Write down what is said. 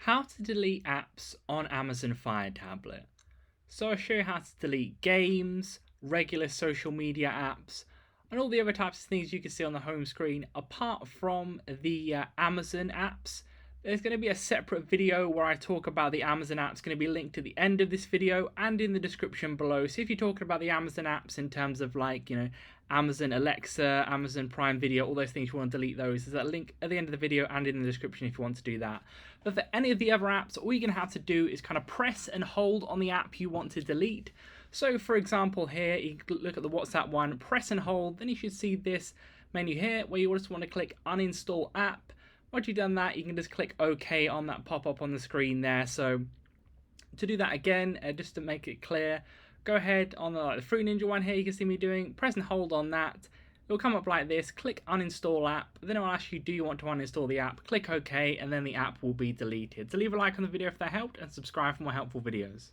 How to delete apps on Amazon Fire Tablet. So I'll show you how to delete games, regular social media apps, and all the other types of things you can see on the home screen apart from the Amazon apps. There's going to be a separate video where I talk about the Amazon apps, going to be linked at the end of this video and in the description below. So if you're talking about the Amazon apps in terms of Amazon Alexa, Amazon Prime Video, all those things, you want to delete those, there's a link at the end of the video and in the description if you want to do that. But for any of the other apps, all you're going to have to do is kind of press and hold on the app you want to delete. So for example here, you can look at the WhatsApp one, press and hold, then you should see this menu here where you just want to click uninstall app. Once you've done that, you can just click OK on that pop-up on the screen there. So to do that again, just to make it clear, go ahead on the Fruit Ninja one here, you can see me doing, press and hold on that. It'll come up like this, click uninstall app, then it'll ask you, do you want to uninstall the app? Click OK, and then the app will be deleted. So leave a like on the video if that helped, and subscribe for more helpful videos.